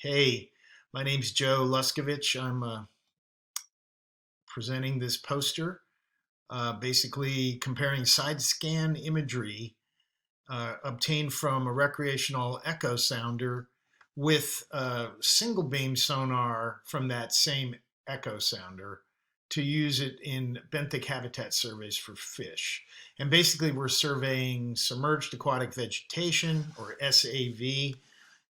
Hey, my name's Joe Luczkovich. I'm presenting this poster, basically comparing side scan imagery obtained from a recreational echo sounder with a single beam sonar from that same echo sounder to use it in benthic habitat surveys for fish. And basically we're surveying submerged aquatic vegetation, or SAV,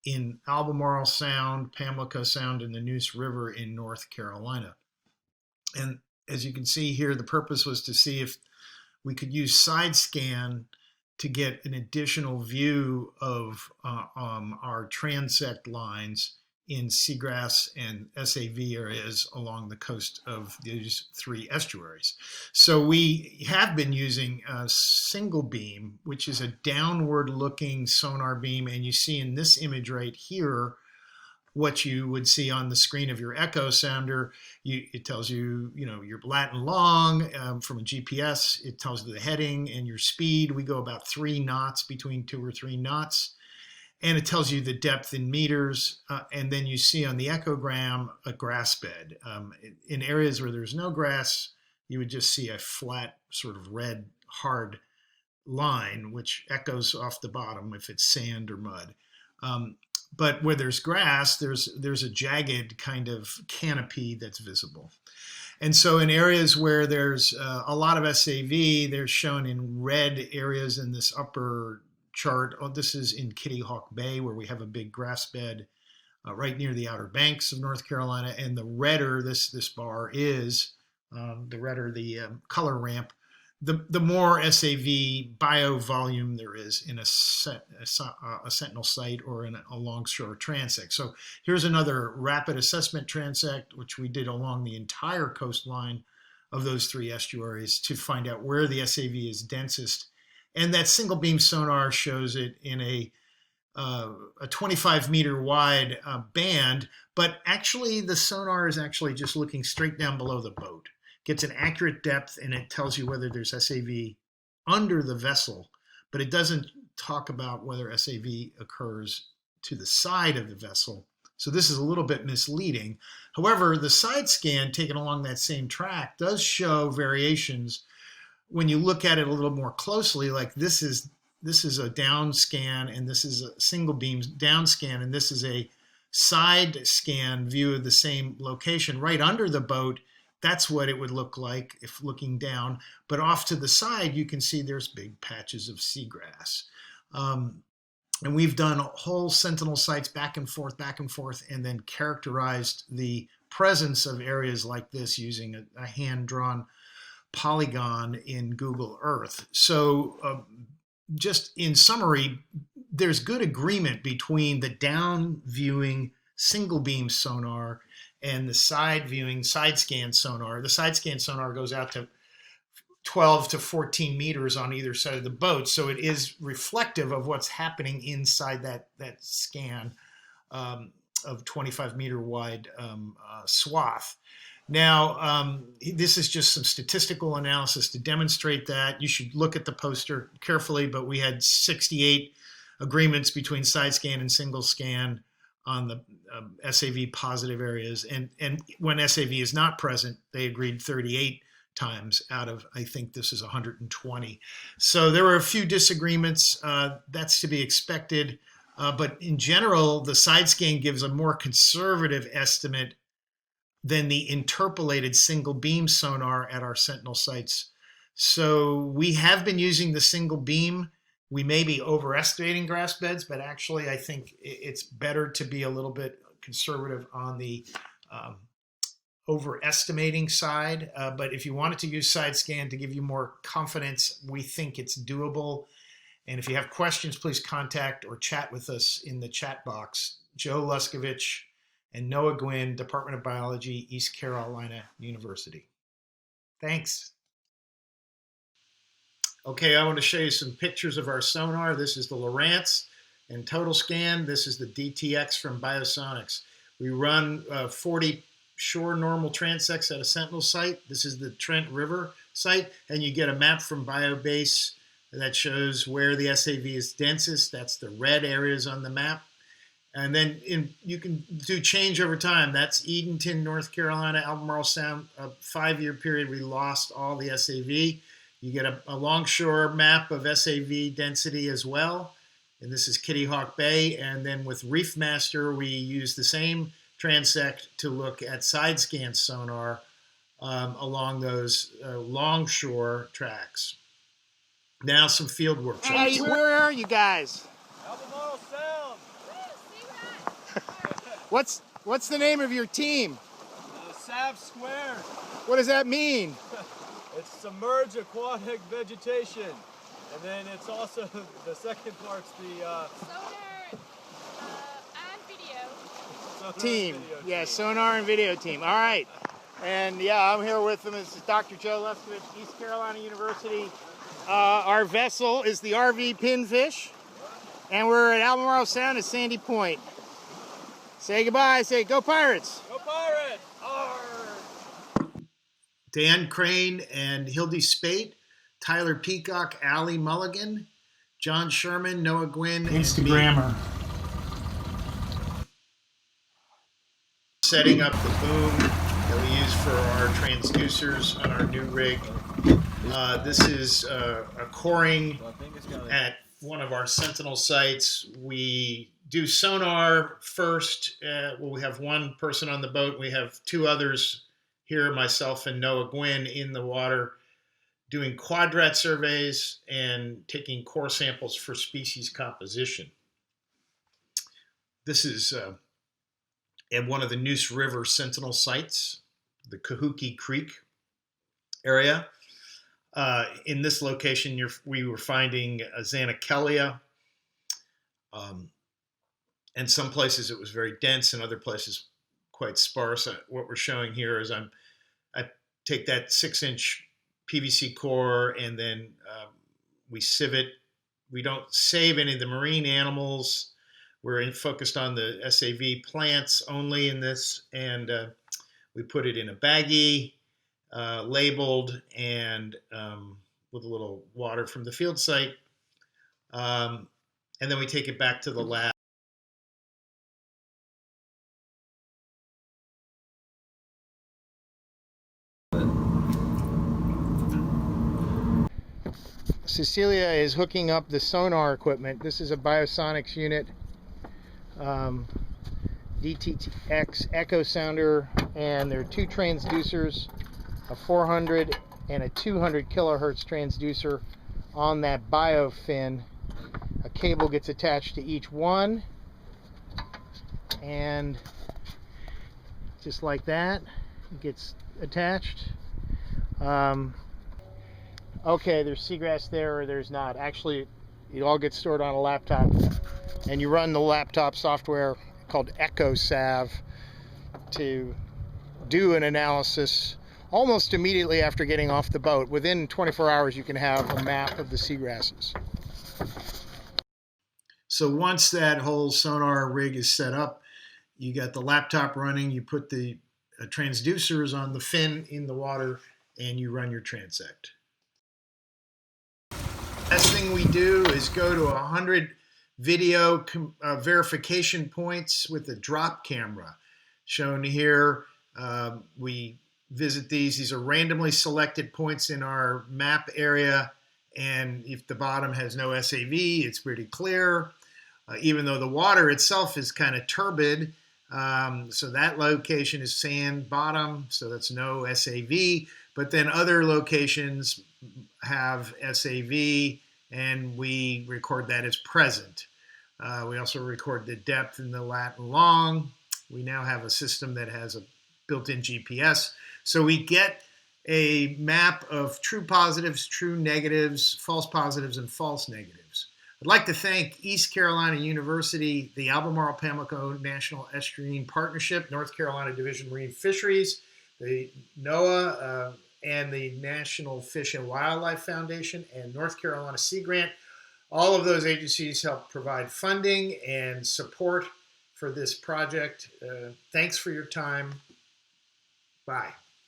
in Albemarle Sound, Pamlico Sound, and the Neuse River in North Carolina. And as you can see here, the purpose was to see if we could use side scan to get an additional view of our transect lines in seagrass and SAV areas along the coast of these three estuaries. So we have been using a single beam, which is a downward looking sonar beam. And you see in this image right here, what you would see on the screen of your echo sounder. It tells you, your lat and long from a GPS. It tells you the heading and your speed. We go about 3 knots, between 2 or 3 knots. And it tells you the depth in meters. And then you see on the echogram a grass bed. In areas where there's no grass, you would just see a flat sort of red hard line, which echoes off the bottom if it's sand or mud. But where there's grass, there's a jagged kind of canopy that's visible. And so in areas where there's a lot of SAV, they're shown in red areas in this upper chart. Oh, this is in Kitty Hawk Bay, where we have a big grass bed right near the Outer Banks of North Carolina. And the redder this bar is, the redder the color ramp, the more SAV bio volume there is in a sentinel site or in a longshore transect. So here's another rapid assessment transect, which we did along the entire coastline of those 3 estuaries to find out where the SAV is densest. And that single beam sonar shows it in a 25 meter wide band, but actually the sonar is actually just looking straight down below the boat. Gets an accurate depth, and it tells you whether there's SAV under the vessel, but it doesn't talk about whether SAV occurs to the side of the vessel. So this is a little bit misleading. However, the side scan taken along that same track does show variations when you look at it a little more closely. Like this is a down scan, and this is a single beam down scan, and this is a side scan view of the same location right under the boat. That's what it would look like if looking down. But off to the side, you can see there's big patches of seagrass. And we've done whole sentinel sites back and forth, and then characterized the presence of areas like this using a hand-drawn polygon in Google Earth. So just in summary, there's good agreement between the down viewing single beam sonar and the side viewing side scan sonar. The side scan sonar goes out to 12 to 14 meters on either side of the boat. So it is reflective of what's happening inside that scan of 25 meter wide swath. Now, this is just some statistical analysis to demonstrate that. You should look at the poster carefully, but we had 68 agreements between side scan and single scan on the SAV positive areas. And when SAV is not present, they agreed 38 times out of, I think this is 120. So there were a few disagreements. That's to be expected. But in general, the side scan gives a more conservative estimate than the interpolated single beam sonar at our sentinel sites. So we have been using the single beam. We may be overestimating grass beds, but actually I think it's better to be a little bit conservative on the overestimating side. But if you wanted to use side scan to give you more confidence, we think it's doable. And if you have questions, please contact or chat with us in the chat box. Joe Luczkovich and Noah Gwynn, Department of Biology, East Carolina University. Thanks. Okay, I want to show you some pictures of our sonar. This is the Lowrance and Total Scan. This is the DTX from Biosonics. We run 40 shore normal transects at a sentinel site. This is the Trent River site, and you get a map from Biobase that shows where the SAV is densest. That's the red areas on the map. And then you can do change over time. That's Edenton, North Carolina, Albemarle Sound, a 5-year period. We lost all the SAV. You get a longshore map of SAV density as well. And this is Kitty Hawk Bay. And then with Reef Master, we use the same transect to look at side scan sonar along those longshore tracks. Now some field work. Hey, where are you guys? Albemarle Sound. What's the name of your team? SAV Square. What does that mean? It's submerged aquatic vegetation. And then it's also, the second part's the Sonar and video. Team. Yeah, sonar and video team. All right. And yeah, I'm here with them. This is Dr. Joe Luczkovich, East Carolina University. Our vessel is the RV Pinfish. And we're at Albemarle Sound at Sandy Point. Say goodbye. Say, go Pirates. Go Pirates. Arr. Dan Crane and Hildy Spate, Tyler Peacock, Allie Mulligan, John Sherman, Noah Gwynn, Instagrammer. Setting up the boom that we use for our transducers on our new rig. This is a coring at one of our Sentinel sites. We do sonar first. We have one person on the boat. We have 2 others here, myself and Noah Gwynn, in the water, doing quadrat surveys and taking core samples for species composition. This is at one of the Neuse River Sentinel sites, the Cahookee Creek area. In this location, we were finding Xanakelia. And some places it was very dense, and other places quite sparse. What we're showing here is I take that 6-inch PVC core, and then we sieve it. We don't save any of the marine animals. We're focused on the SAV plants only in this, and we put it in a baggie, labeled, and with a little water from the field site. And then we take it back to the lab. Cecilia is hooking up the sonar equipment. This is a Biosonics unit, DTX echo sounder, and there are 2 transducers, a 400 and a 200 kilohertz transducer on that biofin. A cable gets attached to each one, and just like that, it gets attached. Okay, there's seagrass there or there's not. Actually, it all gets stored on a laptop, and you run the laptop software called EchoSav to do an analysis almost immediately after getting off the boat. Within 24 hours, you can have a map of the seagrasses. So once that whole sonar rig is set up, you got the laptop running, you put the transducers on the fin in the water, and you run your transect. Last thing we do is go to 100 video verification points with a drop camera. Shown here, we visit these. These are randomly selected points in our map area, and if the bottom has no SAV, it's pretty clear. Even though the water itself is kind of turbid, so that location is sand bottom, so that's no SAV. But then other locations have SAV, and we record that as present. We also record the depth and the lat and long. We now have a system that has a built-in GPS. So we get a map of true positives, true negatives, false positives, and false negatives. I'd like to thank East Carolina University, the Albemarle-Pamlico National Estuarine Partnership, North Carolina Division of Marine Fisheries, the NOAA, and the National Fish and Wildlife Foundation, and North Carolina Sea Grant. All of those agencies help provide funding and support for this project. Thanks for your time. Bye.